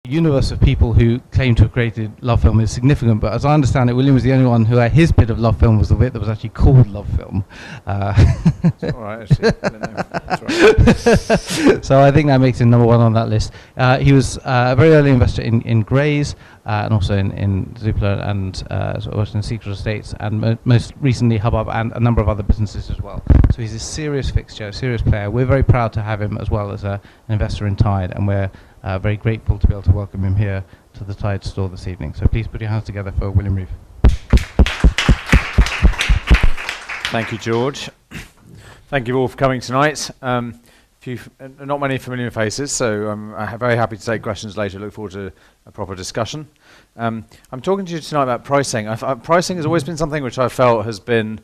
universe of people who claim to have created Love Film is significant, but as I understand it, William was the only one who his bit of Love Film was the bit that was actually called Love Film. It's all right, actually. That's right. So I think that makes him number one on that list. He was a very early investor in Grays, and also in Zoopla and sort of in Secret Estates, and most recently Hubbub and a number of other businesses as well. So he's a serious fixture, a serious player. We're very proud to have him as well as an investor in Tide, and we're very grateful to be able to welcome him here to the Tide store this evening. So please put your hands together for William Reeve. Thank you, George. Thank you all for coming tonight. Not many familiar faces, so I'm very happy to take questions later. Look forward to a proper discussion. I'm talking to you tonight about pricing. Pricing has always been something which I felt has been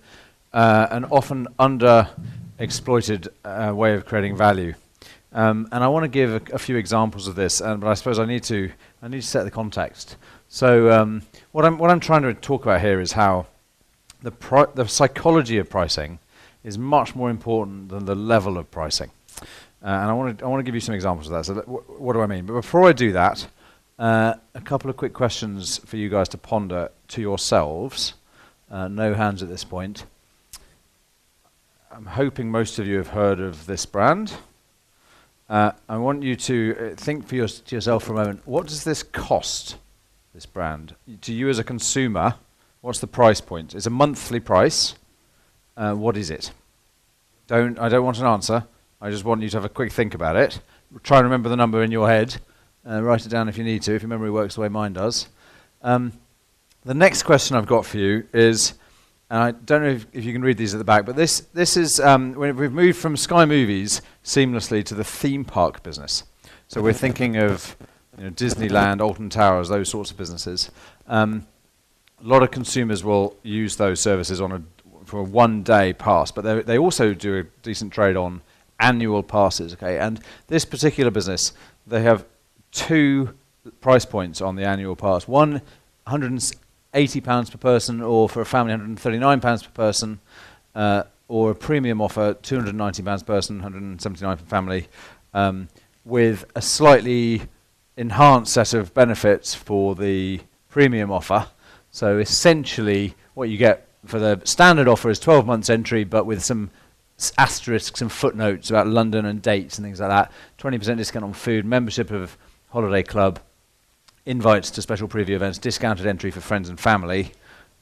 an often under-exploited way of creating value. And I want to give a few examples of this, but I suppose I need to set the context. So what I'm trying to talk about here is how the psychology of pricing is much more important than the level of pricing. And I want to give you some examples of that. So what do I mean? But before I do that, a couple of quick questions for you guys to ponder to yourselves. No hands at this point. I'm hoping most of you have heard of this brand. I want you to think to yourself for a moment, what does this cost, this brand? To you as a consumer, what's the price point? It's a monthly price. What is it? I don't want an answer. I just want you to have a quick think about it. Try and remember the number in your head. Write it down if you need to, if your memory works the way mine does. The next question I've got for you is, and I don't know if you can read these at the back, but this is when we've moved from Sky Movies seamlessly to the theme park business. So we're thinking of Disneyland, Alton Towers, those sorts of businesses. A lot of consumers will use those services for a one-day pass, but they also do a decent trade on annual passes. Okay, and this particular business, they have two price points on the annual pass. One, £180 per person, or for a family, £139 per person, or a premium offer, £290 per person, £179 per family, with a slightly enhanced set of benefits for the premium offer. So essentially, what you get for the standard offer is 12 months entry, but with some asterisks and footnotes about London and dates and things like that. 20% discount on food, membership of Holiday Club, invites to special preview events, discounted entry for friends and family.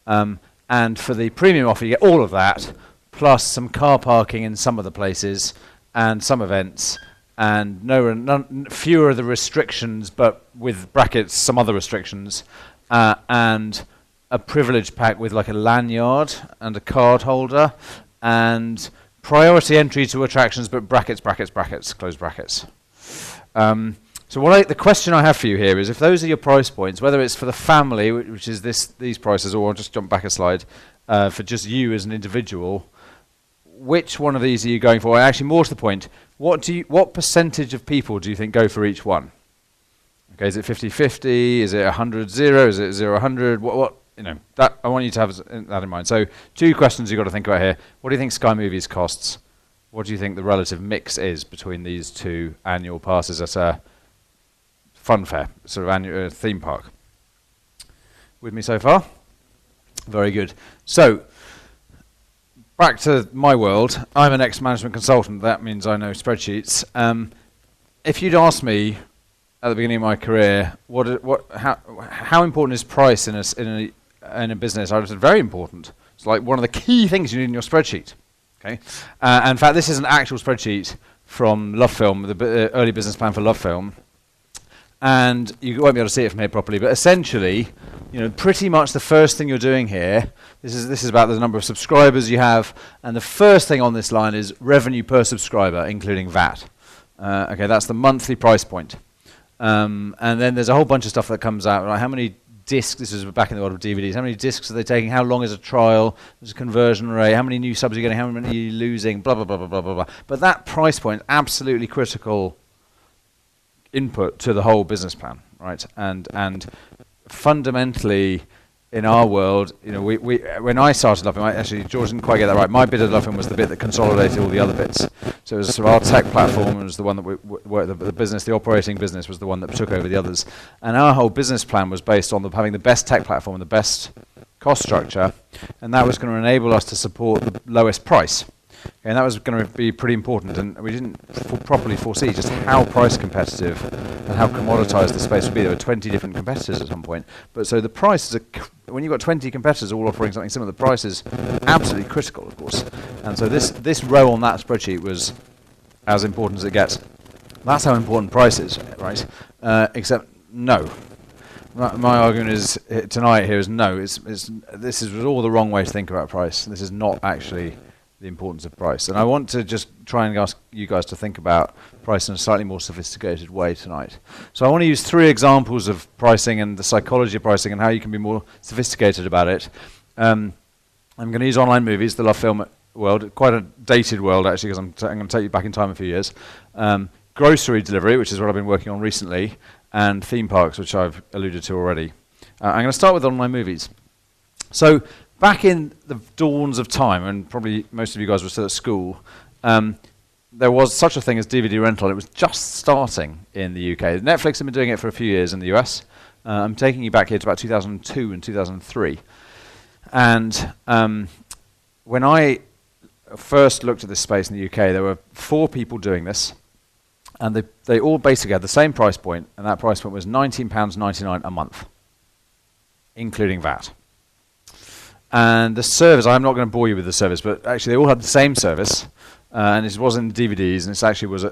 And for the premium offer, you get all of that, plus some car parking in some of the places, and some events, and fewer of the restrictions, but with brackets, some other restrictions, and a privilege pack with like a lanyard and a card holder, and priority entry to attractions, but brackets, close brackets. So the question I have for you here is, if those are your price points, whether it's for the family, which is these prices, or I'll just jump back a slide, for just you as an individual, which one of these are you going for? Actually, more to the point, what percentage of people do you think go for each one? Okay, is it 50-50? Is it 100-0? Is it 0-100? What? That I want you to have that in mind. So, two questions you've got to think about here. What do you think Sky Movies costs? What do you think the relative mix is between these two annual passes at a fun fair, sort of annual theme park? With me so far? Very good. So, back to my world. I'm an ex-management consultant. That means I know spreadsheets. If you'd asked me at the beginning of my career, how important is price in a business, I would have said very important. It's like one of the key things you need in your spreadsheet. Okay, and in fact, this is an actual spreadsheet from Love Film, the early business plan for Love Film. And you won't be able to see it from here properly, but essentially, pretty much the first thing you're doing here, this is about the number of subscribers you have, and the first thing on this line is revenue per subscriber, including VAT. Okay, that's the monthly price point. And then there's a whole bunch of stuff that comes out, like how many discs, this is back in the world of DVDs, how many discs are they taking, how long is a trial, there's a conversion rate, how many new subs are you getting, how many are you losing, blah, blah, blah, blah, blah, blah, blah. But that price point, absolutely critical input to the whole business plan, right? And fundamentally, in our world, when I started Love Film, actually George didn't quite get that right. My bit of Love Film was the bit that consolidated all the other bits. So it was sort of our tech platform was the one that the operating business was the one that took over the others. And our whole business plan was based on having the best tech platform and the best cost structure, and that was going to enable us to support the lowest price. Okay, and that was going to be pretty important, and we didn't properly foresee just how price competitive and how commoditized the space would be. There were 20 different competitors at some point, but so the price is when you've got 20 competitors all offering something similar, the price is absolutely critical, of course. And so this row on that spreadsheet was as important as it gets. That's how important price is, right? Except no. My argument is tonight here is no. This is all the wrong way to think about price. This is not actually the importance of price. And I want to just try and ask you guys to think about price in a slightly more sophisticated way tonight. So I want to use 3 examples of pricing and the psychology of pricing and how you can be more sophisticated about it. I'm going to use online movies, the love film world, quite a dated world actually, because I'm going to take you back in time a few years. Grocery delivery, which is what I've been working on recently, and theme parks, which I've alluded to already. I'm going to start with online movies. So back in the dawns of time, and probably most of you guys were still at school, there was such a thing as DVD rental. It was just starting in the UK. Netflix had been doing it for a few years in the US. I'm taking you back here to about 2002 and 2003. And when I first looked at this space in the UK, there were 4 people doing this. And they all basically had the same price point, and that price point was £19.99 a month, including VAT. And the service, I'm not going to bore you with the service, but actually they all had the same service, and this wasn't DVDs, and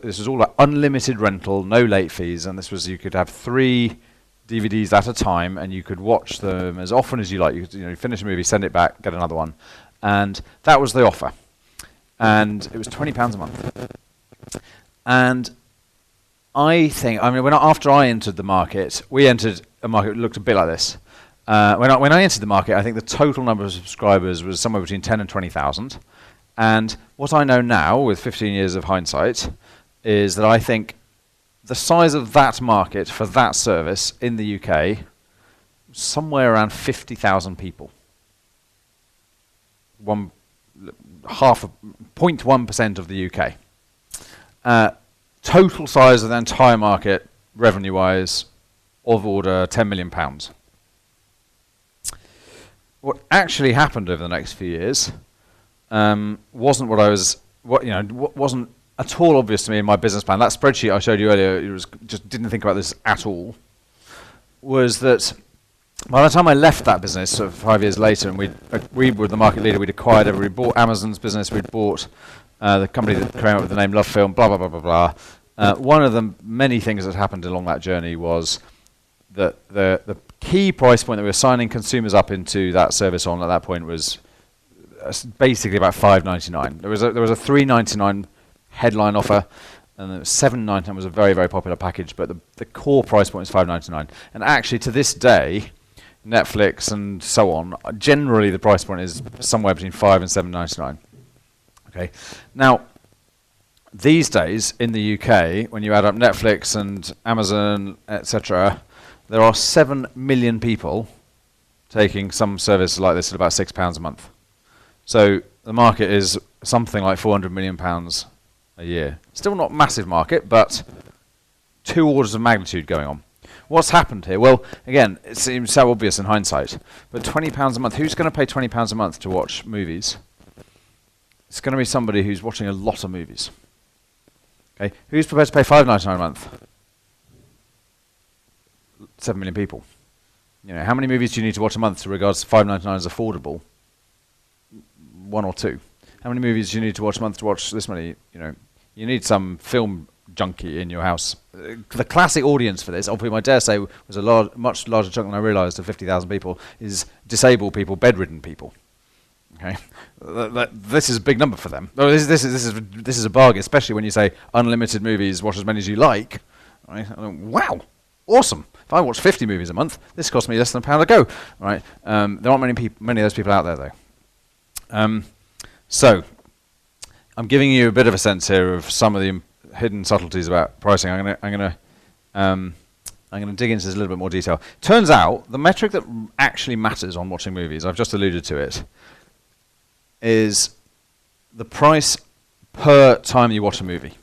this was all like unlimited rental, no late fees, and this was, you could have 3 DVDs at a time, and you could watch them as often as you like. You could, finish a movie, send it back, get another one, and that was the offer. And it was £20 a month. And after I entered the market, we entered a market that looked a bit like this. When I entered the market, I think the total number of subscribers was somewhere between 10 and 20,000. And what I know now, with 15 years of hindsight, is that I think the size of that market for that service in the UK was somewhere around 50,000 people. 0.1% of the UK. Total size of the entire market, revenue-wise, of order £10 million. What actually happened over the next few years wasn't wasn't at all obvious to me in my business plan. That spreadsheet I showed you earlier, just didn't think about this at all. Was that by the time I left that business, sort of 5 years later, and we were the market leader, we'd acquired we bought Amazon's business, we'd bought the company that came up with the name Love Film, blah blah blah blah blah. One of the many things that happened along that journey was that the key price point that we were signing consumers up into that service on at that point was basically about £5.99. There was a £3.99 headline offer, and the £7.99 was a very, very popular package, but the core price point is £5.99. And actually, to this day, Netflix and so on, generally the price point is somewhere between £5 and £7.99. Okay. Now, these days in the UK, when you add up Netflix and Amazon, etc., there are 7 million people taking some service like this at about £6 a month. So the market is something like £400 million a year. Still not a massive market, but 2 orders of magnitude going on. What's happened here? Well, again, it seems so obvious in hindsight, but £20 a month, who's going to pay £20 a month to watch movies? It's going to be somebody who's watching a lot of movies. Okay, who's prepared to pay £5.99 a month? 7 million people. How many movies do you need to watch a month to regard £5.99 as affordable? 1 or 2. How many movies do you need to watch a month to watch this many? You need some film junkie in your house. The classic audience for this, obviously, I dare say, was a much larger chunk than I realised of 50,000 people, is disabled people, bedridden people. Okay, this is a big number for them. This is a bargain, especially when you say unlimited movies, watch as many as you like. Right? Wow, awesome! If I watch 50 movies a month, this costs me less than £1 a go. Right? There aren't many of those people out there, though. So, I'm giving you a bit of a sense here of some of the hidden subtleties about pricing. I'm going to dig into this in a little bit more detail. Turns out the metric that actually matters on watching movies, I've just alluded to it, is the price per time you watch a movie.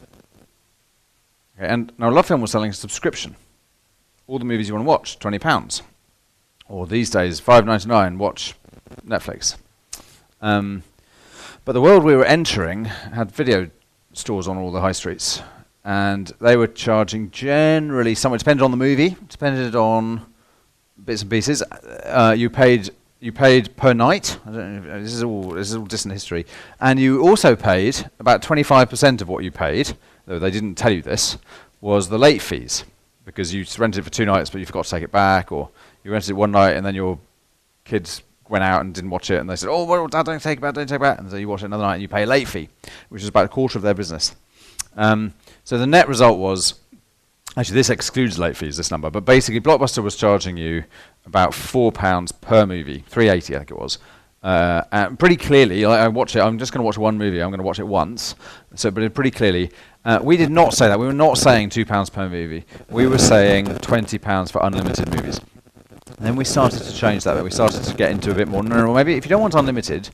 Okay, and now Love Film was selling a subscription. All the movies you want to watch, £20. Or these days, $5.99, watch Netflix. But the world we were entering had video stores on all the high streets. And they were charging generally, somewhat depended on the movie, depended on bits and pieces. You paid per night. I don't know, this is all distant history. And you also paid about 25% of what you paid, though they didn't tell you this, was the late fees. Because you rented it for 2 nights, but you forgot to take it back, or you rented it one night and then your kids went out and didn't watch it, and they said, "Oh, well, Dad, don't take it back," and so you watch it another night and you pay a late fee, which is about a quarter of their business. So the net result was, actually this excludes late fees, this number, but basically Blockbuster was charging you about £4 per movie, 3.80 I think it was. And pretty clearly, I watch it, I'm just going to watch one movie, I'm going to watch it once, but pretty clearly, we did not say that, we were not saying £2 per movie, we were saying £20 for unlimited movies. And then we started to change that, we started to get into a bit more, no, maybe if you don't want unlimited,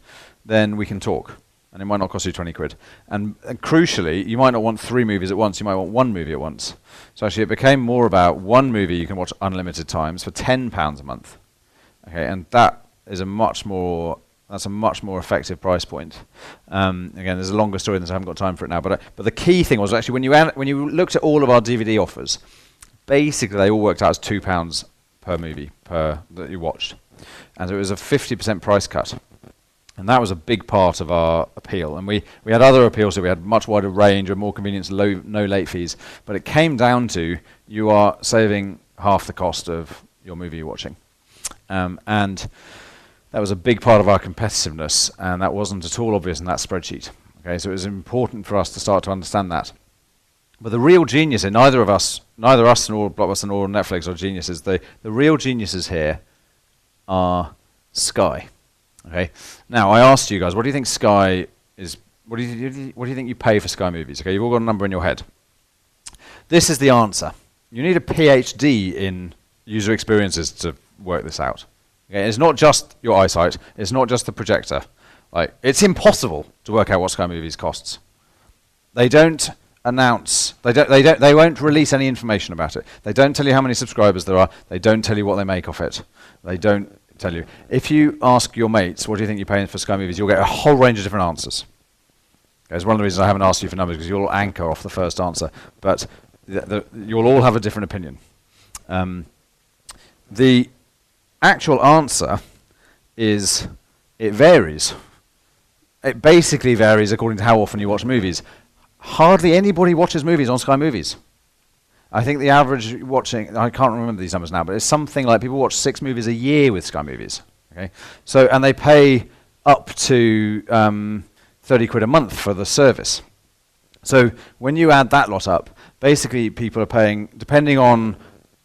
then we can talk. And it might not cost you 20 quid. And crucially, you might not want 3 movies at once, you might want 1 movie at once. So actually it became more about 1 movie you can watch unlimited times for £10 a month. Okay, and that is a much more effective price point. Again, there's a longer story than this, I haven't got time for it now, but the key thing was actually when you looked at all of our DVD offers, basically they all worked out as £2 per movie that you watched. And so it was a 50% price cut. And that was a big part of our appeal. And we had other appeals, so we had much wider range, more convenience, no late fees. But it came down to you are saving half the cost of your movie you're watching. And that was a big part of our competitiveness, and that wasn't at all obvious in that spreadsheet. Okay, so it was important for us to start to understand that. But the real genius in neither us nor Blockbuster nor Netflix are geniuses. The real geniuses here are Sky. Okay. Now I asked you guys, what do you think Sky is? What do you think you pay for Sky movies? Okay, you've all got a number in your head. This is the answer. You need a PhD in user experiences to work this out. Okay, it's not just your eyesight. It's not just the projector. Like, it's impossible to work out what Sky Movies costs. They don't announce. They won't release any information about it. They don't tell you how many subscribers there are. They don't tell you what they make of it. They don't tell you. If you ask your mates, what do you think you're paying for Sky Movies, you'll get a whole range of different answers. It's one of the reasons I haven't asked you for numbers, because you'll anchor off the first answer. But you'll all have a different opinion. The actual answer is it varies. It basically varies according to how often you watch movies. Hardly anybody watches movies on Sky Movies. I think the average watching, I can't remember these numbers now, but it's something like people watch 6 movies a year with Sky Movies. Okay, so and they pay up to 30 quid a month for the service. So when you add that lot up, basically people are paying, depending on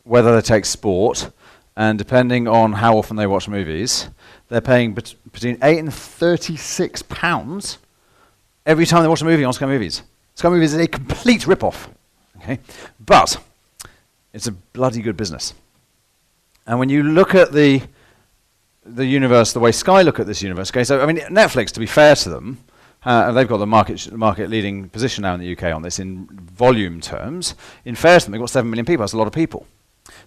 whether they take sport and depending on how often they watch movies, they're paying between £8 and £36 every time they watch a movie on Sky Movies. Sky Movies is a complete rip-off. Okay? But it's a bloody good business. And when you look at the universe, the way Sky look at this universe, okay, so I mean, Netflix, to be fair to them, they've got the market-leading position now in the UK on this in volume terms. In fairness to them, they've got 7 million people. That's a lot of people.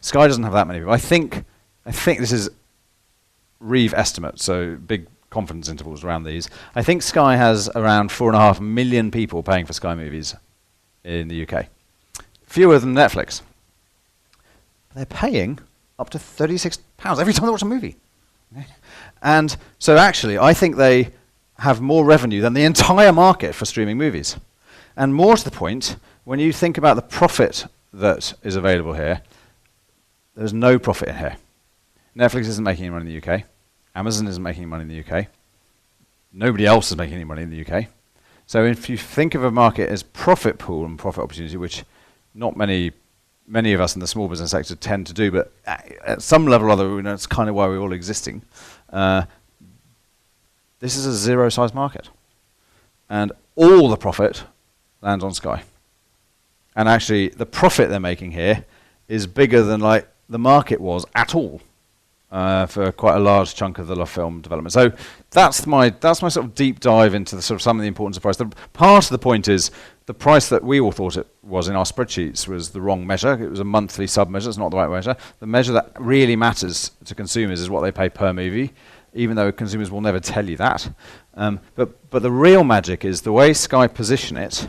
Sky doesn't have that many people. I think this is Reeve estimate, so big confidence intervals around these. I think Sky has around 4.5 million people paying for Sky Movies in the UK. Fewer than Netflix. They're paying up to £36 every time they watch a movie. Okay. And so actually, I think they have more revenue than the entire market for streaming movies. And more to the point, when you think about the profit that is available here, there's no profit in here. Netflix isn't making any money in the UK. Amazon isn't making any money in the UK. Nobody else is making any money in the UK. So if you think of a market as profit pool and profit opportunity, which not many of us in the small business sector tend to do, but at some level or other, it's kind of why we're all existing. This is a zero-size market. And all the profit lands on Sky. And actually, the profit they're making here is bigger than like the market was at all. for quite a large chunk of the film development. So that's my sort of deep dive into the sort of some of the importance of price. Part of the point is the price that we all thought it was in our spreadsheets was the wrong measure. It was a monthly sub measure. It's not the right measure. The measure that really matters to consumers is what they pay per movie, even though consumers will never tell you that. But the real magic is the way Sky position it,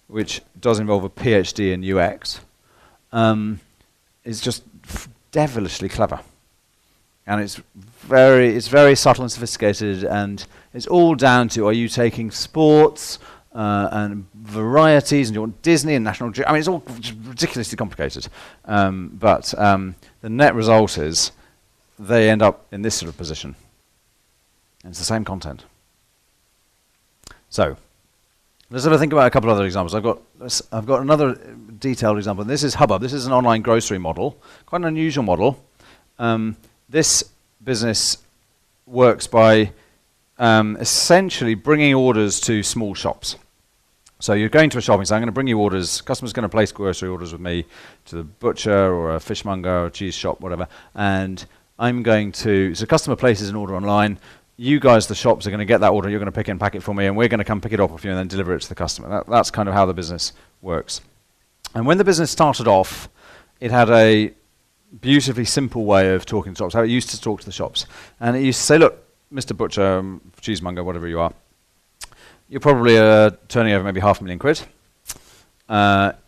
which does involve a PhD in UX, is just devilishly clever. And it's very subtle and sophisticated, and it's all down to, are you taking sports and varieties, and you want Disney and National Geographic? I mean, it's all ridiculously complicated. But the net result is they end up in this sort of position. And it's the same content. So let's have a think about a couple of other examples. I've got another detailed example. This is Hubbub. This is an online grocery model, quite an unusual model. This business works by essentially bringing orders to small shops. So you're going to a shopping, so I'm going to bring you orders. Customer's going to place grocery orders with me to the butcher or a fishmonger or a cheese shop, whatever. And I'm going to, so customer places an order online. You guys, the shops, are going to get that order. You're going to pick and pack it for me, and we're going to come pick it up off you and then deliver it to the customer. That's kind of how the business works. And when the business started off, it had a beautifully simple way of talking to shops, how it used to talk to the shops. And it used to say, look, Mr. Butcher, cheesemonger, whatever you are, you're probably turning over maybe $500,000 quid.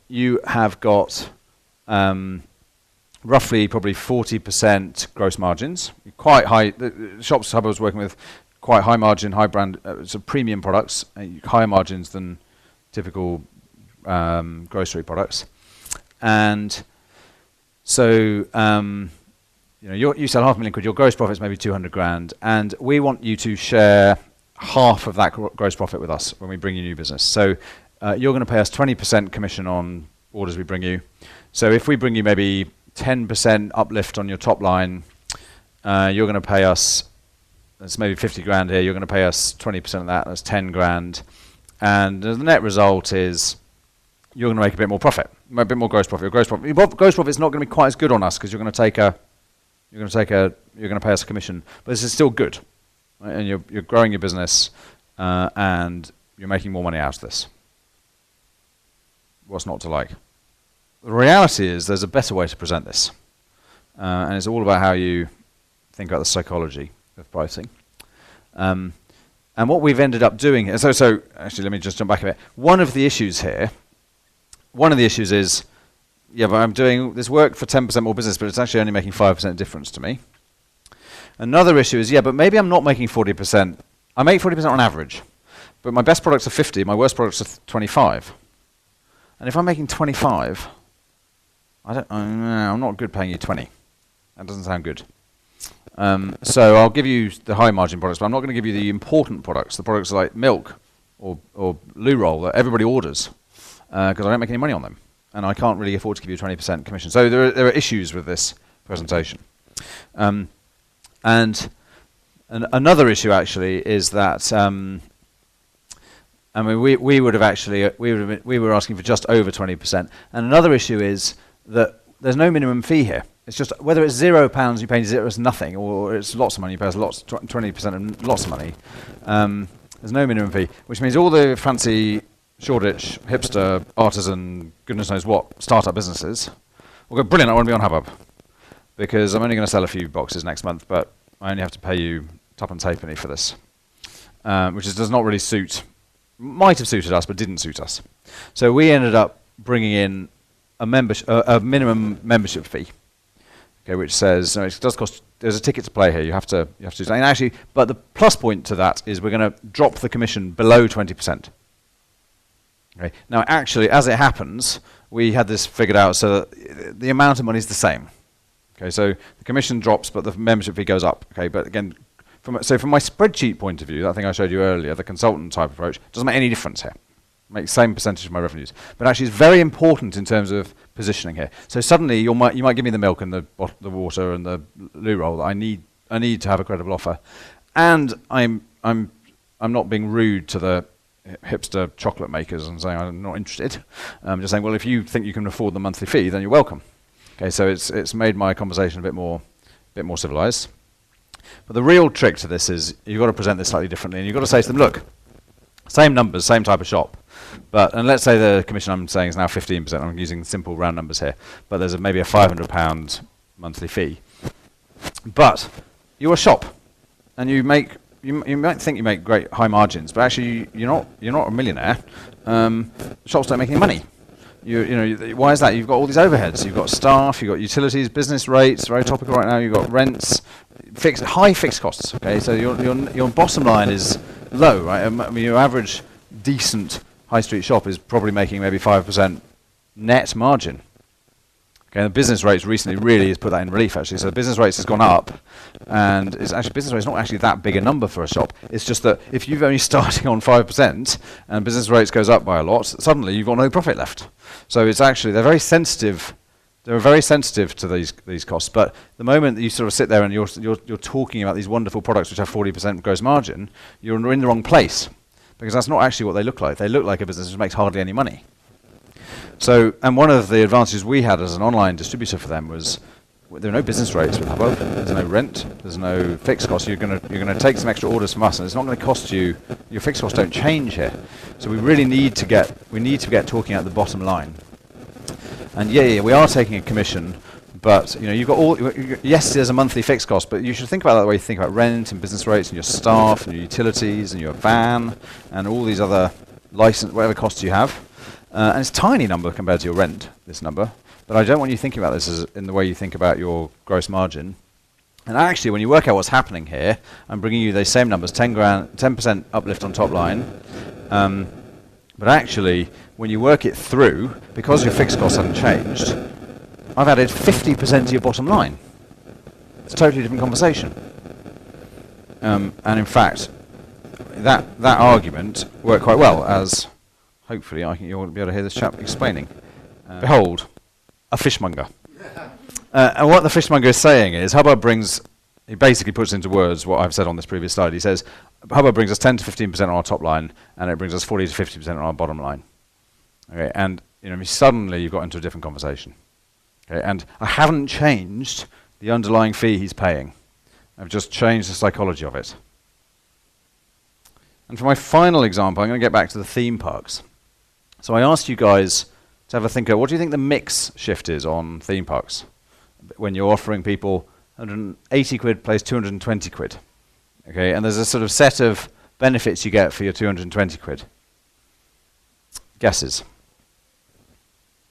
You have got roughly probably 40% gross margins, quite high. The shops Hubbub was working with quite high margin, high brand, so premium products, higher margins than typical grocery products. And so, you sell $500,000 quid, your gross profit is maybe 200 grand, and we want you to share half of that gross profit with us when we bring you new business. So you're going to pay us 20% commission on orders we bring you. So if we bring you maybe 10% uplift on your top line, you're going to pay us, that's maybe 50 grand here, you're going to pay us 20% of that, that's 10 grand. And the net result is you're going to make a bit more profit, a bit more gross profit. Your gross profit is not going to be quite as good on us because you're going to pay us a commission, but this is still good, right? And you're growing your business and you're making more money out of this. What's not to like? The reality is there's a better way to present this, and it's all about how you think about the psychology of pricing. And what we've ended up doing, so actually let me just jump back a bit. One of the issues is, yeah, but I'm doing this work for 10% more business, but it's actually only making 5% difference to me. Another issue is, yeah, but maybe I'm not making 40%. I make 40% on average, but my best products are 50, my worst products are 25. And if I'm making 25, I'm not good paying you 20. That doesn't sound good. So I'll give you the high margin products, but I'm not going to give you the important products, the products like milk or loo roll that everybody orders, because I don't make any money on them, and I can't really afford to give you 20% commission. So there are issues with this presentation. And another issue actually is that we were asking for just over 20%. And another issue is that there's no minimum fee here. It's just whether it's £0 you pay zero, it's nothing, or it's lots of money you pay us 20% and lots of money. There's no minimum fee, which means all the fancy Shoreditch, hipster, artisan, goodness knows what, startup businesses will go, brilliant, I want to be on Hubbub, because I'm only going to sell a few boxes next month, but I only have to pay you tuppence halfpenny for this, which does not really suit, might have suited us, but didn't suit us. So we ended up bringing in a minimum membership fee, okay, which says it does cost. There's a ticket to play here. You have to do something. And actually, but the plus point to that is we're going to drop the commission below 20%. Okay. Now, actually, as it happens, we had this figured out so that the amount of money is the same. Okay, so the commission drops, but the membership fee goes up. Okay, but again, from my spreadsheet point of view, that thing I showed you earlier, the consultant type approach, doesn't make any difference here. Makes the same percentage of my revenues, but actually it's very important in terms of positioning here. So suddenly you might give me the milk and the water and the loo roll that I need to have a credible offer, and I'm not being rude to the hipster chocolate makers and saying I'm not interested. I'm just saying, well, if you think you can afford the monthly fee, then you're welcome. Okay, so it's made my conversation a bit more bit more civilized. But the real trick to this is you've got to present this slightly differently, and you've got to say to them, look, same numbers, same type of shop, and let's say the commission I'm saying is now 15%, I'm using simple round numbers here, but there's maybe a £500 monthly fee. But you're a shop, and you might think you make great high margins, but actually you're not a millionaire. Shops don't make any money. Why is that? You've got all these overheads. You've got staff. You've got utilities, business rates. Very topical right now. You've got rents, high fixed costs. Okay, so your bottom line is low, right? I mean, your average decent high street shop is probably making maybe 5% net margin. Okay, the business rates recently really has put that in relief, actually. So the business rates has gone up, and business rates not actually that big a number for a shop. It's just that if you're only starting on 5% and business rates goes up by a lot, suddenly you've got no profit left. So it's actually, they're very sensitive. They're very sensitive to these costs. But the moment that you sort of sit there and you're talking about these wonderful products which have 40% gross margin, you're in the wrong place, because that's not actually what they look like. They look like a business which makes hardly any money. So, and one of the advantages we had as an online distributor for them was there are no business rates with Hubbub. There's no rent. There's no fixed costs. You're going to take some extra orders from us, and it's not going to cost you. Your fixed costs don't change here. So we really need to get talking at the bottom line. And we are taking a commission, but you've got yes, there's a monthly fixed cost, but you should think about that the way you think about rent and business rates and your staff and your utilities and your van and all these other whatever costs you have. And it's a tiny number compared to your rent, this number. But I don't want you thinking about this as in the way you think about your gross margin. And actually, when you work out what's happening here, I'm bringing you those same numbers, 10% uplift on top line. But actually, when you work it through, because your fixed costs haven't changed, I've added 50% to your bottom line. It's a totally different conversation. And in fact, that argument worked quite well, as hopefully you'll be able to hear this chap explaining. Behold, a fishmonger. And what the fishmonger is saying is, he basically puts into words what I've said on this previous slide. He says, Hubbub brings us 10 to 15% on our top line, and it brings us 40 to 50% on our bottom line. Okay, and suddenly you've got into a different conversation. Okay, and I haven't changed the underlying fee he's paying. I've just changed the psychology of it. And for my final example, I'm going to get back to the theme parks. So I asked you guys to have a think of, what do you think the mix shift is on theme parks when you're offering people 180 quid plays 220 quid? Okay, and there's a sort of set of benefits you get for your 220 quid. Guesses?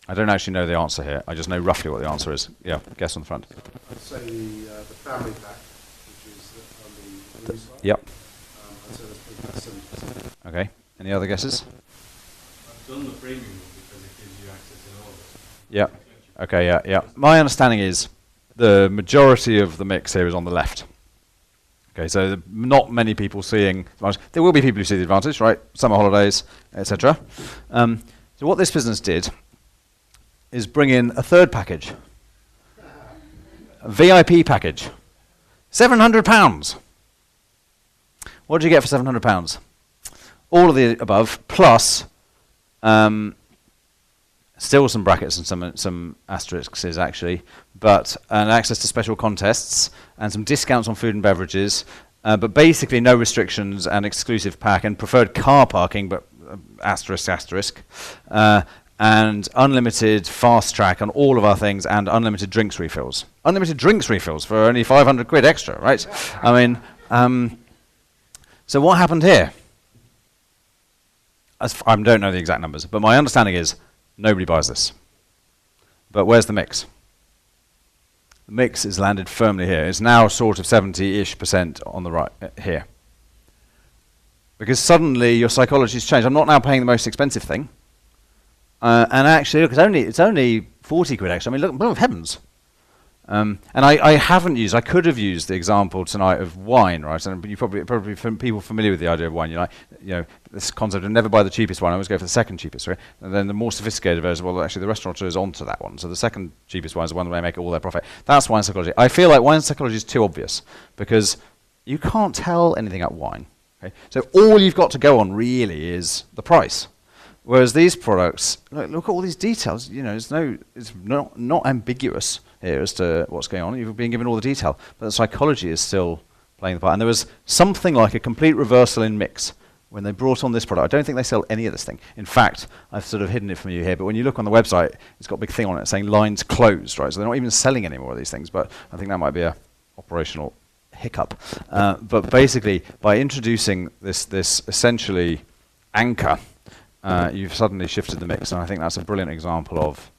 I don't actually know the answer here. I just know roughly what the answer is. Yeah, guess on the front. I'd say the family pack, which is on the blue side. Yep. I'd say that's probably about 70%. Okay. Any other guesses? I've done the premium because it gives you access in all of it. Yeah. Okay, yeah. My understanding is the majority of the mix here is on the left. Okay, so not many people seeing advantage. There will be people who see the advantage, right? Summer holidays, etc. So what this business did is bring in a third package, a VIP package, £700. What did you get for £700? All of the above, plus still some brackets and some asterisks actually, but access to special contests and some discounts on food and beverages, but basically no restrictions and exclusive pack and preferred car parking, but asterisk, and unlimited fast track on all of our things and unlimited drinks refills. Unlimited drinks refills for only 500 quid extra, right? I mean, so what happened here? I don't know the exact numbers, but my understanding is nobody buys this. But where's the mix? The mix is landed firmly here. It's now sort of 70-ish% on the right here. Because suddenly your psychology's changed. I'm not now paying the most expensive thing. And actually, look, it's only 40 quid extra. I mean, look heavens. And I could have used the example tonight of wine, right? And you probably people familiar with the idea of wine. This concept of never buy the cheapest wine. I always go for the second cheapest, right? And then the more sophisticated version, well, actually the restaurateur is onto that one. So the second cheapest wine is the one where they make all their profit. That's wine psychology. I feel like wine psychology is too obvious because you can't tell anything about wine. Okay? So all you've got to go on really is the price. Whereas these products, look at all these details. It's not ambiguous here as to what's going on. You've been given all the detail, but the psychology is still playing the part. And there was something like a complete reversal in mix when they brought on this product. I don't think they sell any of this thing. In fact, I've sort of hidden it from you here, but when you look on the website, it's got a big thing on it saying lines closed, right? So they're not even selling any more of these things, but I think that might be a operational hiccup. But basically, by introducing this essentially anchor, you've suddenly shifted the mix, and I think that's a brilliant example of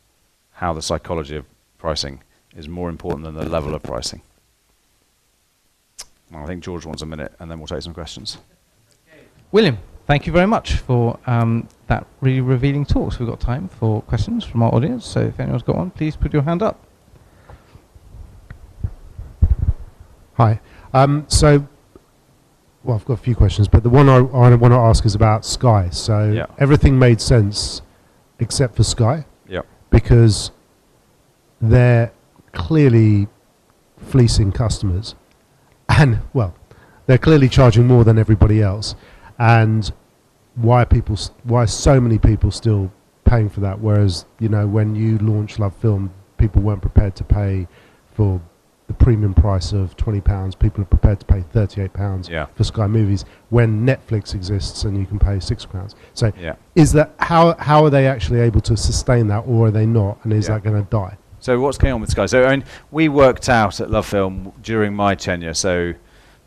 how the psychology of pricing is more important than the level of pricing. Well, I think George wants a minute, and then we'll take some questions. William, thank you very much for that really revealing talk. So we've got time for questions from our audience. So if anyone's got one, please put your hand up. Hi. I've got a few questions, but the one I want to ask is about Sky. So everything made sense except for Sky. Yep. Because they're clearly fleecing customers. And, they're clearly charging more than everybody else. And why so many people still paying for that? Whereas, when you launched Love Film, people weren't prepared to pay for the premium price of £20. People are prepared to pay £38 for Sky Movies when Netflix exists and you can pay £6. So is that how are they actually able to sustain that, or are they not? And is that going to die? So what's going on with Sky? So we worked out at Love Film during my tenure, so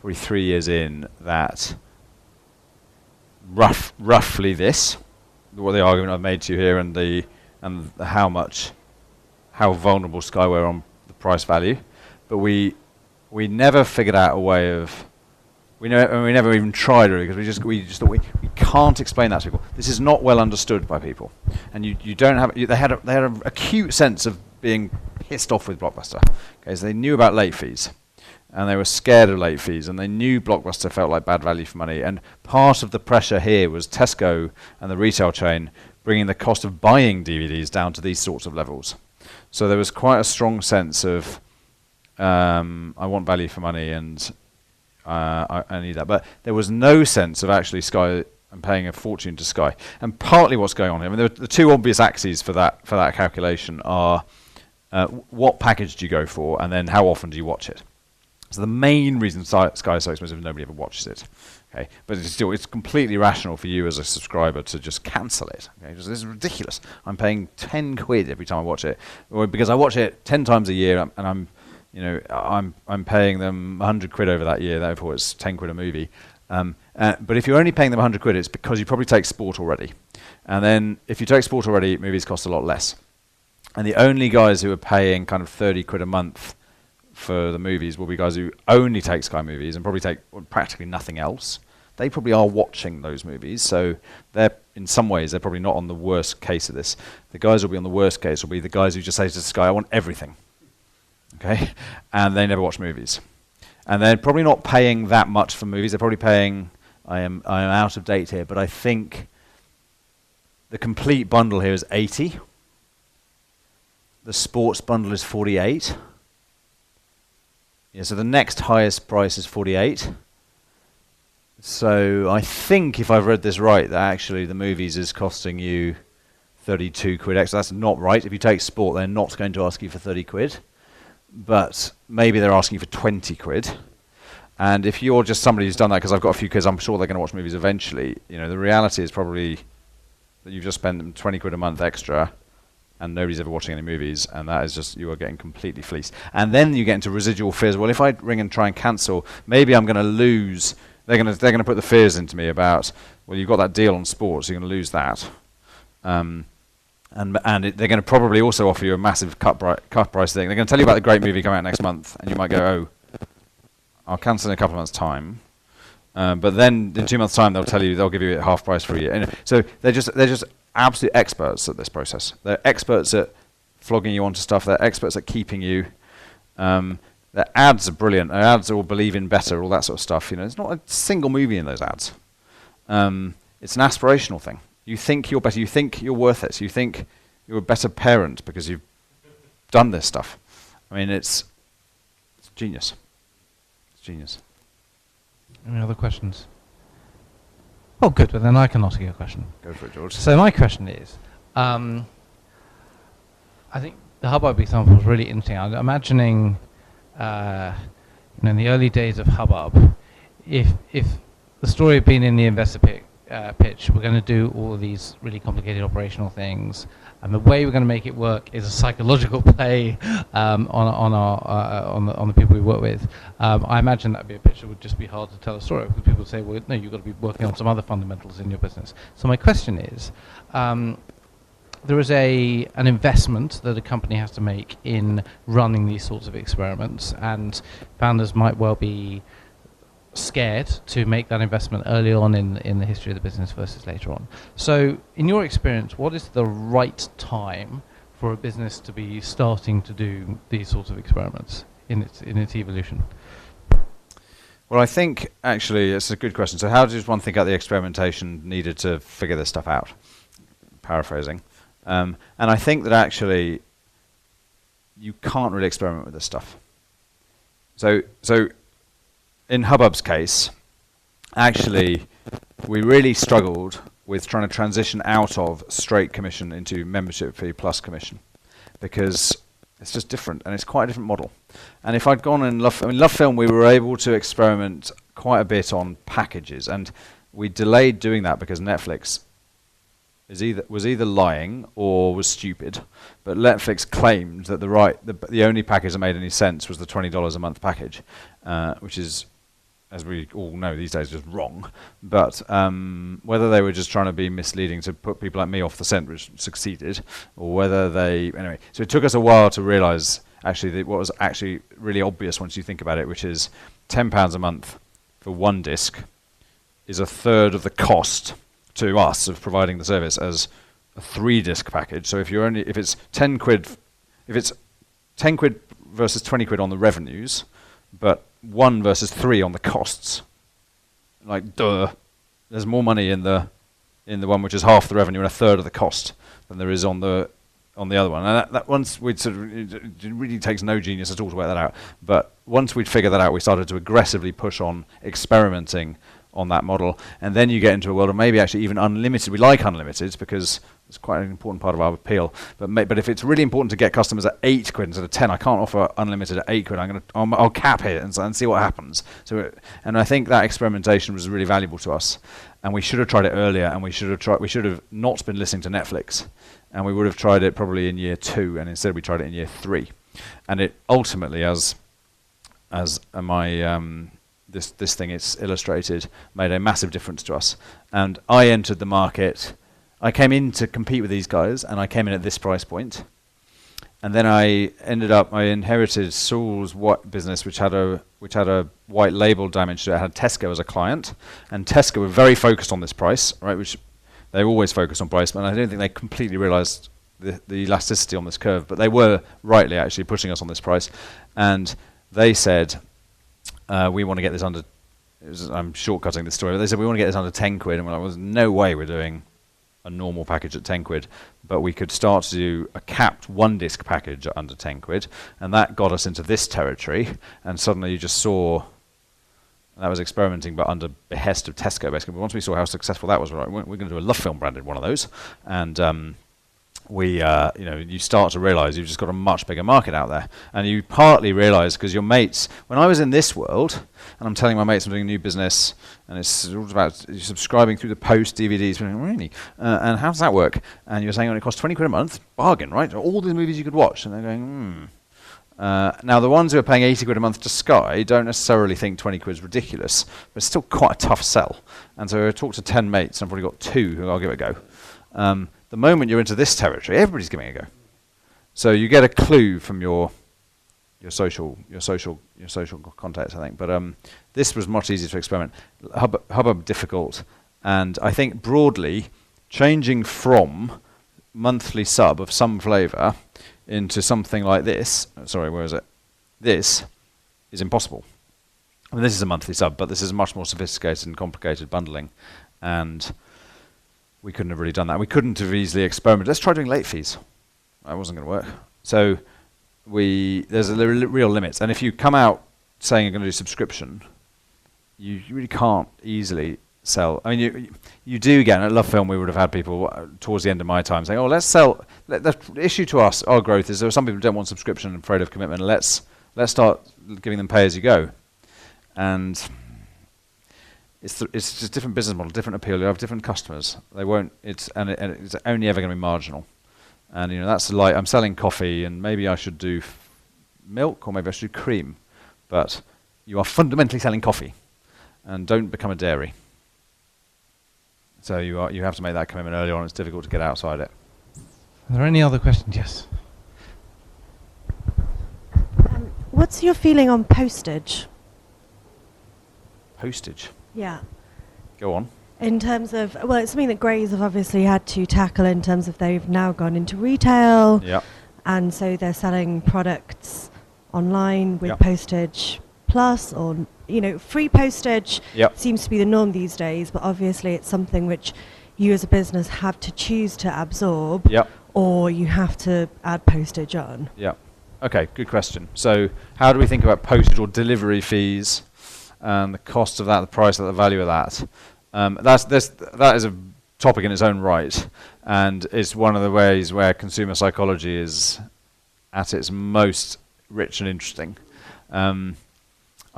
probably 3 years in, that roughly this, what the argument I've made to you here, and how vulnerable Sky were on the price value, but we never figured out a way of. We never even tried really, because we just thought we can't explain that to people. This is not well understood by people, and you don't have. They had an acute sense of being pissed off with Blockbuster, because they knew about late fees, and they were scared of late fees, and they knew Blockbuster felt like bad value for money. And part of the pressure here was Tesco and the retail chain bringing the cost of buying DVDs down to these sorts of levels. So there was quite a strong sense of I want value for money, and I need that. But there was no sense of actually Sky and paying a fortune to Sky. And partly what's going on here, I mean, the two obvious axes for that calculation are what package do you go for, and then how often do you watch it. So the main reason Sky is so expensive is nobody ever watches it. Okay, but it's completely rational for you as a subscriber to just cancel it. Okay, this is ridiculous. I'm paying £10 every time I watch it, or because I watch it 10 times a year, and I'm paying them £100 over that year. Therefore, it's £10 a movie. But if you're only paying them £100, it's because you probably take sport already. And then if you take sport already, movies cost a lot less. And the only guys who are paying kind of £30 a month for the movies will be guys who only take Sky Movies and probably take practically nothing else. They probably are watching those movies, so they're in some ways they're probably not on the worst case of this. The guys who will be on the worst case will be the guys who just say to Sky, I want everything. Okay, and they never watch movies. And they're probably not paying that much for movies. They're probably paying, I am out of date here, but I think the complete bundle here is 80. The sports bundle is 48. Yeah, so the next highest price is 48. So I think, if I've read this right, that actually the movies is costing you £32 extra. That's not right. If you take sport, they're not going to ask you for £30. But maybe they're asking you for £20. And if you're just somebody who's done that, because I've got a few kids, I'm sure they're going to watch movies eventually. The reality is probably that you've just spent them £20 a month extra, and nobody's ever watching any movies, and that is just, you are getting completely fleeced. And then you get into residual fears. Well, if I ring and try and cancel, maybe I'm going to lose. They're going to put the fears into me about, well, you've got that deal on sports, you're going to lose that. And they're going to probably also offer you a massive cut price thing. They're going to tell you about the great movie coming out next month, and you might go, oh, I'll cancel in a couple of months' time. But then in 2 months' time, they'll give you it half price for a year. And so they're just absolute experts at this process. They're experts at flogging you onto stuff. They're experts at keeping you. Their ads are brilliant. Their ads are all believe in better, all that sort of stuff. There's not a single movie in those ads. It's an aspirational thing. You think you're better. You think you're worth it. You think you're a better parent because you've done this stuff. I mean, it's genius. It's genius. Any other questions? Oh, good. Well, then I can ask you a question. Go for it, George. So my question is, I think the Hubbub example is really interesting. I'm imagining, in the early days of Hubbub, if the story had been in the investor pitch, we're going to do all of these really complicated operational things, and the way we're going to make it work is a psychological play on the people we work with. I imagine that'd be a pitch that would just be hard to tell a story, because people would say, well, no, you've got to be working on some other fundamentals in your business. So my question is, there is an investment that a company has to make in running these sorts of experiments, and founders might well be scared to make that investment early on in the history of the business versus later on. So in your experience, what is the right time for a business to be starting to do these sorts of experiments in its evolution? Well, I think actually it's a good question. So how does one think about the experimentation needed to figure this stuff out? Paraphrasing. And I think that actually you can't really experiment with this stuff. So in Hubbub's case, actually, we really struggled with trying to transition out of straight commission into membership fee plus commission, because it's just different, and it's quite a different model. And if I'd gone in LoveFilm, we were able to experiment quite a bit on packages, and we delayed doing that because Netflix was either lying or was stupid. But Netflix claimed that the only package that made any sense was the $20 a month package, which is, as we all know these days, just wrong. But whether they were just trying to be misleading to put people like me off the scent, which succeeded, or whether anyway. So it took us a while to realise actually what was actually really obvious once you think about it, which is £10 a month for one disc is a third of the cost to us of providing the service as a 3-disc package. So if it's 10 quid versus 20 quid on the revenues, but 1 versus 3 on the costs, like duh, there's more money in the one which is half the revenue and a third of the cost than there is on the other one. And that once we'd it really takes no genius at all to work that out. But once we'd figured that out, we started to aggressively push on experimenting on that model, and then you get into a world of maybe actually even unlimited. We like unlimited because it's quite an important part of our appeal. But if it's really important to get customers at 8 quid instead of 10, I can't offer unlimited at 8 quid. I'll cap it and see what happens. And I think that experimentation was really valuable to us, and we should have tried it earlier, and we should have not been listening to Netflix, and we would have tried it probably in year 2, and instead we tried it in year 3, and it ultimately, as my this thing it's illustrated, made a massive difference to us. And I entered the market. I came in to compete with these guys, and I came in at this price point. And then I inherited Saul's business, which had a white label dimension. It had Tesco as a client, and Tesco were very focused on this price, right? Which they always focus on price, but I don't think they completely realised the elasticity on this curve. But they were rightly actually pushing us on this price, and they said, we want to get this under. I'm shortcutting the story, but they said we want to get this under 10 quid, and we're like, well, there's no way we're doing a normal package at 10 quid, but we could start to do a capped 1-disc package at under 10 quid, and that got us into this territory, and suddenly you just saw, that was experimenting, but under behest of Tesco, basically. But once we saw how successful that was, we're going to do a LoveFilm branded one of those, and you start to realise you've just got a much bigger market out there. And you partly realise because your mates, when I was in this world, and I'm telling my mates I'm doing a new business, and it's all about subscribing through the post, DVDs, really? And how does that work? And you're saying, it costs 20 quid a month, bargain, right? All the movies you could watch. And they're going, now the ones who are paying 80 quid a month to Sky don't necessarily think 20 quid is ridiculous, but it's still quite a tough sell. And so I talked to 10 mates, and I've probably got 2 who I'll give it a go. The moment you're into this territory, everybody's giving it a go. So you get a clue from your social context, I think. But this was much easier to experiment. Hubbub difficult, and I think broadly changing from monthly sub of some flavour into something like this. Sorry, where is it? This is impossible. I mean, this is a monthly sub, but this is much more sophisticated and complicated bundling, and we couldn't have really done that. We couldn't have easily experimented. Let's try doing late fees. That wasn't going to work. So there's a real limits. And if you come out saying you're going to do subscription, you really can't easily sell. I mean, you do get, and at Love Film we would have had people towards the end of my time saying, oh, let's sell. The issue to us, our growth, is there are some people who don't want subscription and afraid of commitment. Let's start giving them pay as you go. And it's just a different business model, different appeal. You have different customers. They won't. It's only ever going to be marginal. And that's like I'm selling coffee, and maybe I should do milk, or maybe I should do cream. But you are fundamentally selling coffee, and don't become a dairy. So you have to make that commitment early on. It's difficult to get outside it. Are there any other questions? Yes. What's your feeling on postage? Postage. Yeah. Go on. In terms of, well, it's something that Grays have obviously had to tackle in terms of they've now gone into retail. Yeah. And so they're selling products online with Yep. postage plus, or, free postage Yep. seems to be the norm these days, but obviously it's something which you as a business have to choose to absorb, Yep. or you have to add postage on. Yeah. Okay, good question. So how do we think about postage or delivery fees and the cost of that, the price, the value of that? That is a topic in its own right, and it's one of the ways where consumer psychology is at its most rich and interesting.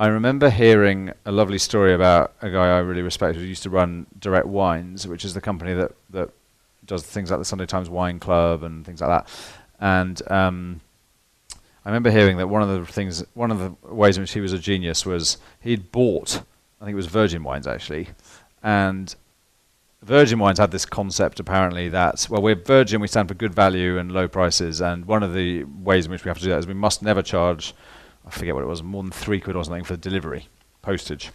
I remember hearing a lovely story about a guy I really respect who used to run Direct Wines, which is the company that does things like the Sunday Times Wine Club and things like that. And I remember hearing that one of the ways in which he was a genius was he'd bought, I think it was Virgin Wines actually, and Virgin Wines had this concept apparently that, well, we're Virgin, we stand for good value and low prices, and one of the ways in which we have to do that is we must never charge, I forget what it was, more than £3 or something for delivery, postage.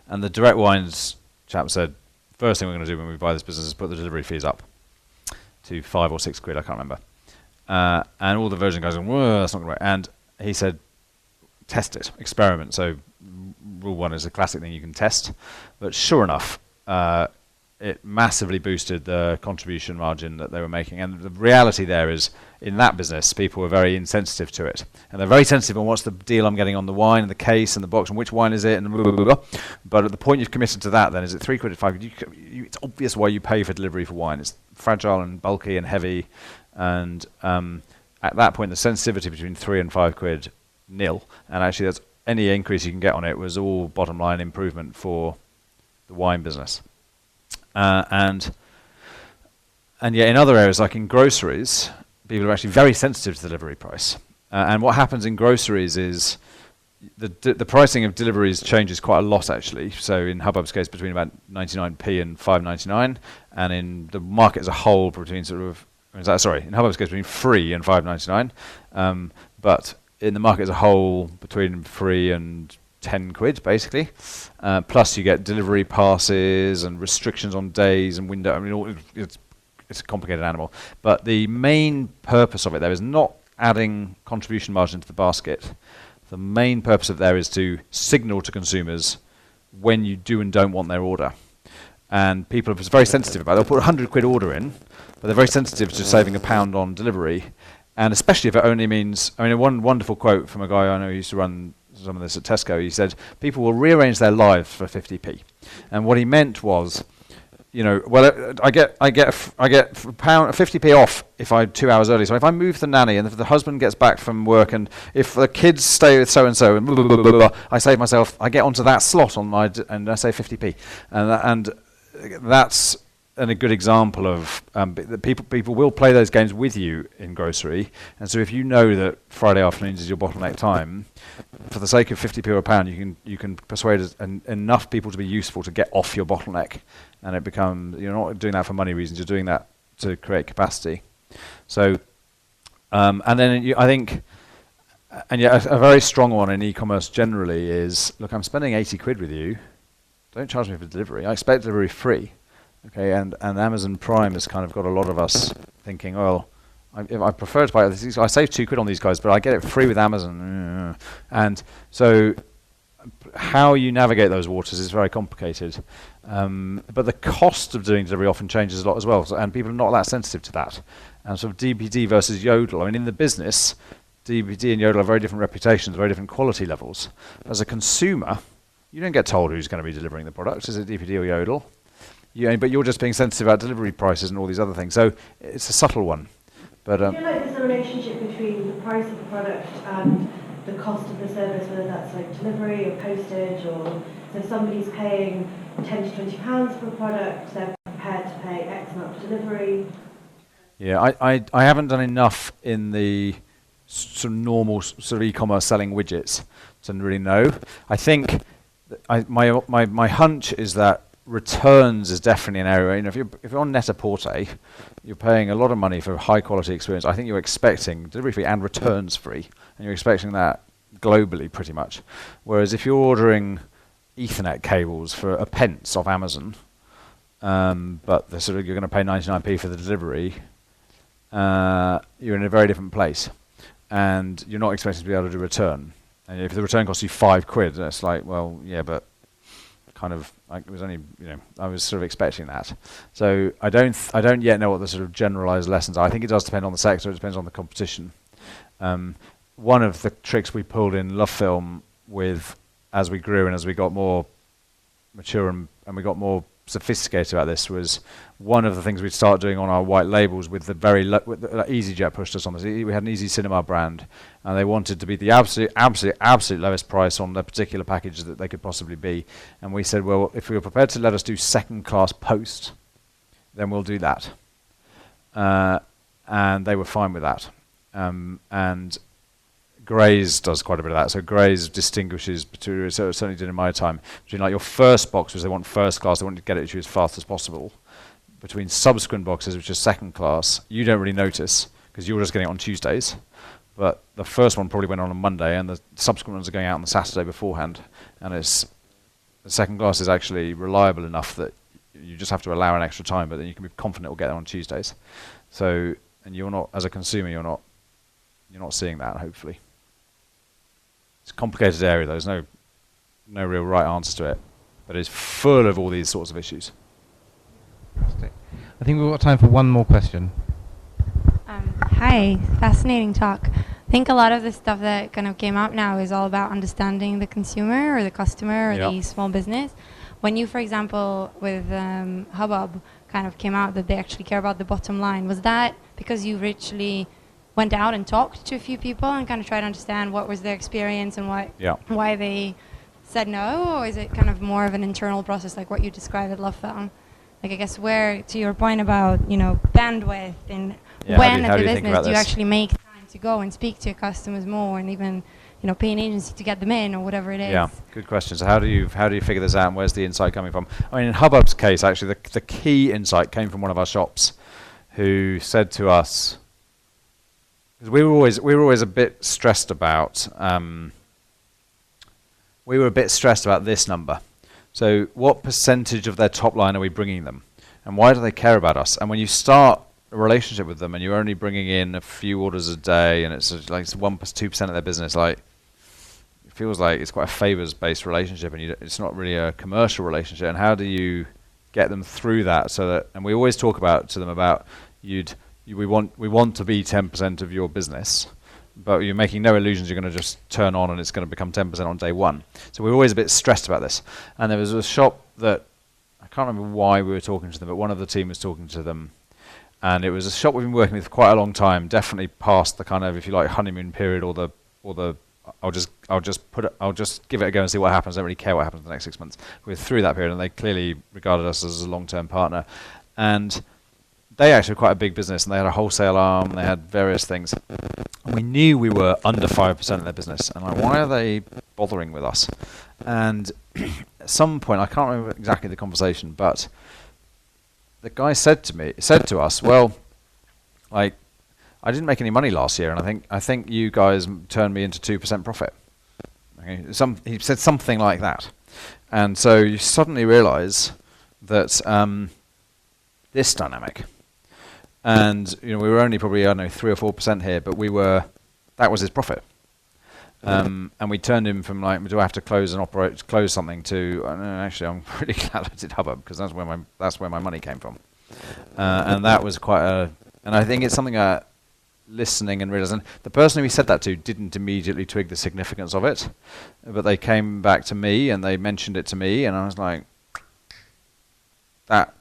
And the Direct Wines chap said, first thing we're going to do when we buy this business is put the delivery fees up to £5 or £6, I can't remember. And all the Virgin guys went, whoa, that's not going to work. And he said, test it, experiment. So rule one is a classic thing you can test. But sure enough, it massively boosted the contribution margin that they were making. And the reality there is, in that business, people were very insensitive to it. And they're very sensitive on what's the deal I'm getting on the wine and the case and the box and which wine is it and blah, blah, blah, blah. But at the point you've committed to that, then is it £3, £5? It's obvious why you pay for delivery for wine. It's fragile and bulky and heavy. And at that point, the sensitivity between £3 and £5 nil. And actually, that's any increase you can get on it was all bottom line improvement for the wine business. And yet in other areas, like in groceries, people are actually very sensitive to the delivery price. And what happens in groceries is the pricing of deliveries changes quite a lot, actually. So in Hubbub's case, between about 99p and 5.99, and in the market as a whole, between in Hubbub's case, between free and 5.99. But in the market as a whole, between free and £10, basically. Plus, you get delivery passes and restrictions on days and window. I mean, it's a complicated animal. But the main purpose of it there is not adding contribution margin to the basket. The main purpose of it there is to signal to consumers when you do and don't want their order. And people are very sensitive about it. They'll put a £100 order in, but they're very sensitive to saving £1 on delivery. And especially if it only means, I mean, one wonderful quote from a guy I know who used to run some of this at Tesco, he said, people will rearrange their lives for 50p. And what he meant was, I get a pound, 50p off if I'm 2 hours early. So if I move the nanny and if the husband gets back from work and if the kids stay with so-and-so and blah, blah, blah, blah, blah, I save myself, I get onto that slot on my, and I save 50p. And that's a good example of that people will play those games with you in grocery. And so if you know that Friday afternoons is your bottleneck time, for the sake of 50p or a pound, you can persuade enough people to be useful to get off your bottleneck. And it becomes, you're not doing that for money reasons, you're doing that to create capacity. So, and then I think, and yet a very strong one in e-commerce generally is, look, I'm spending £80 with you, don't charge me for delivery. I expect delivery free. Okay, and Amazon Prime has kind of got a lot of us thinking, well, I prefer to buy these. I save £2 on these guys, but I get it free with Amazon. And so how you navigate those waters is very complicated. But the cost of doing delivery often changes a lot as well, and people are not that sensitive to that. And sort of DPD versus Yodel, I mean, in the business, DPD and Yodel have very different reputations, very different quality levels. As a consumer, You don't get told who's going to be delivering the product. Is it DPD or Yodel? But you're just being sensitive about delivery prices and all these other things. So it's a subtle one. But I feel like there's a relationship between the price of the product and the cost of the service, whether that's like delivery or postage, or so somebody's paying £10 to £20 for a product, they're prepared to pay X amount for delivery. Yeah, I haven't done enough in the sort of normal sort of e-commerce selling widgets to really know. I think my hunch is that returns is definitely an area. You know, if you're on Net-a-Porter, you're paying a lot of money for a high quality experience. I think you're expecting delivery free and returns free, and you're expecting that globally pretty much. Whereas if you're ordering Ethernet cables for a pence off Amazon, but you're going to pay 99p for the delivery, you're in a very different place, and you're not expected to be able to do return. And if the return costs you £5, that's like, well, yeah, but kind of, it was only, I was sort of expecting that. So I don't yet know what the sort of generalised lessons are. I think it does depend on the sector. It depends on the competition. One of the tricks we pulled in Love Film as we grew and as we got more mature and we got more sophisticated about this, was one of the things we'd start doing on our white labels with the EasyJet pushed us on this. We had an Easy Cinema brand, and they wanted to be the absolute lowest price on the particular package that they could possibly be. And we said, well, if you're prepared to let us do second class post, then we'll do that. And they were fine with that. And Grays does quite a bit of that. So Grays distinguishes between, so it certainly did in my time, between like your first box, which they want first class, they want to get it to you as fast as possible, between subsequent boxes, which is second class. You don't really notice because you're just getting it on Tuesdays, but the first one probably went on Monday, and the subsequent ones are going out on the Saturday beforehand. And the second class is actually reliable enough that you just have to allow an extra time, but then you can be confident it will get there on Tuesdays. So, and you're not, as a consumer, you're not seeing that, hopefully. It's a complicated area, though. There's no real right answer to it, but it's full of all these sorts of issues. Fantastic. I think we've got time for one more question. Hi, fascinating talk. I think a lot of the stuff that kind of came out now is all about understanding the consumer or the customer or the small business. When you, for example, with Hubbub kind of came out that they actually care about the bottom line, was that because you richly went out and talked to a few people and kind of tried to understand what was their experience and why they said no, or is it kind of more of an internal process like what you described at Love Film? Like, I guess where, to your point about, bandwidth and when at the business do you actually make time to go and speak to your customers more and even, pay an agency to get them in or whatever it is? Yeah, good question. So how do you figure this out, and where's the insight coming from? I mean, in Hubbub's case, actually, the key insight came from one of our shops who said to us, because we were always a bit stressed about this number. So what percentage of their top line are we bringing them, and why do they care about us? And when you start a relationship with them and you're only bringing in a few orders a day, and it's like 2% of their business, like it feels like it's quite a favors-based relationship, and it's not really a commercial relationship. And how do you get them through that? So that, and we always talk to them about we want to be 10% of your business, but you're making no illusions you're going to just turn on and it's going to become 10% on day one. So we were always a bit stressed about this. And there was a shop that, I can't remember why we were talking to them, but one of the team was talking to them. And it was a shop we've been working with for quite a long time, definitely past the kind of, if you like, honeymoon period or the I'll just give it a go and see what happens. I don't really care what happens in the next 6 months. We're through that period, and they clearly regarded us as a long-term partner. And they actually were quite a big business, and they had a wholesale arm, and they had various things. And we knew we were under 5% of their business. And like, why are they bothering with us? And at some point, I can't remember exactly the conversation, but the guy said to us, well, like, I didn't make any money last year, and I think you guys turned me into 2% profit. Okay? He said something like that. And so you suddenly realize that this dynamic, and we were only probably, 3 or 4% here, but that was his profit. And we turned him from like, do I have to close something, to actually I'm really glad I did Hubbub, because that's where my money came from. And that was and I think it's something that listening and realizing the person who we said that to didn't immediately twig the significance of it, but they came back to me and they mentioned it to me, and I was like, that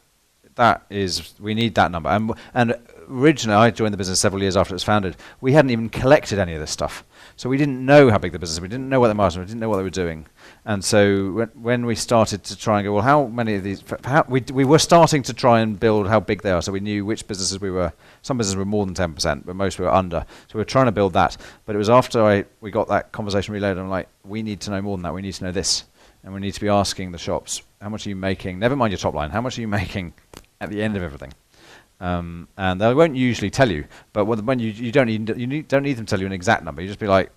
is, we need that number. And originally, I joined the business several years after it was founded. We hadn't even collected any of this stuff, so we didn't know how big the business was. We didn't know what the margin was. We didn't know what they were doing. And so when we started to try and go, well, how many of these? We were starting to try and build how big they are, so we knew which businesses we were. Some businesses were more than 10%, but most were under. So we were trying to build that. But it was after we got that conversation relayed, I'm like, we need to know more than that. We need to know this, and we need to be asking the shops, how much are you making? Never mind your top line. How much are you making at the end of everything? And they won't usually tell you, but when you don't need them to tell you an exact number. You just be like,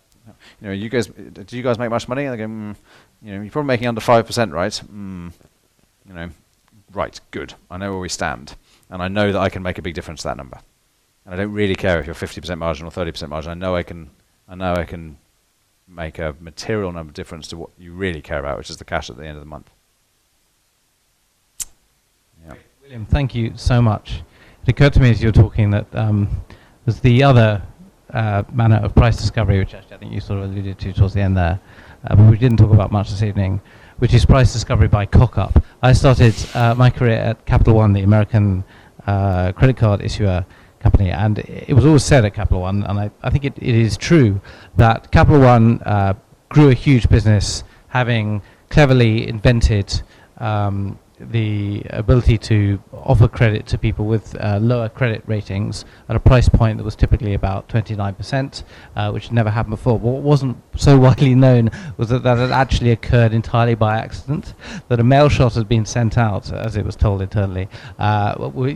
do you guys make much money? And they go, you're probably making under 5%, right? Right, good. I know where we stand, and I know that I can make a big difference to that number. And I don't really care if you're 50% margin or 30% margin. I know I can make a material number difference to what you really care about, which is the cash at the end of the month. Yeah. William, thank you so much. It occurred to me as you were talking that there's the other manner of price discovery, which actually I think you sort of alluded to towards the end there, but we didn't talk about much this evening, which is price discovery by cock-up. I started my career at Capital One, the American credit card issuer company, and it was always said at Capital One, and I think it is true, that Capital One grew a huge business having cleverly invented the ability to offer credit to people with lower credit ratings at a price point that was typically about 29%, which never happened before. But what wasn't so widely known was that had actually occurred entirely by accident, that a mail shot had been sent out, as it was told internally,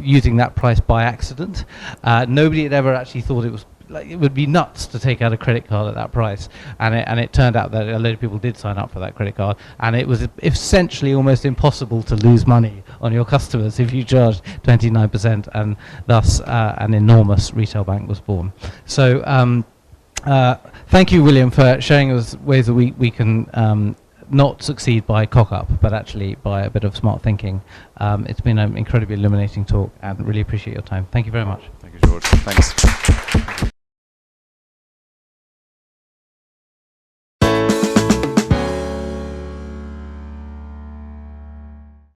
using that price by accident. Nobody had ever actually thought it would be nuts to take out a credit card at that price, and it turned out that a load of people did sign up for that credit card, and it was essentially almost impossible to lose money on your customers if you charged 29%, and thus an enormous retail bank was born. So thank you, William, for showing us ways that we can not succeed by cock-up, but actually by a bit of smart thinking. It's been an incredibly illuminating talk, and really appreciate your time. Thank you very much. Thank you, George. Thanks.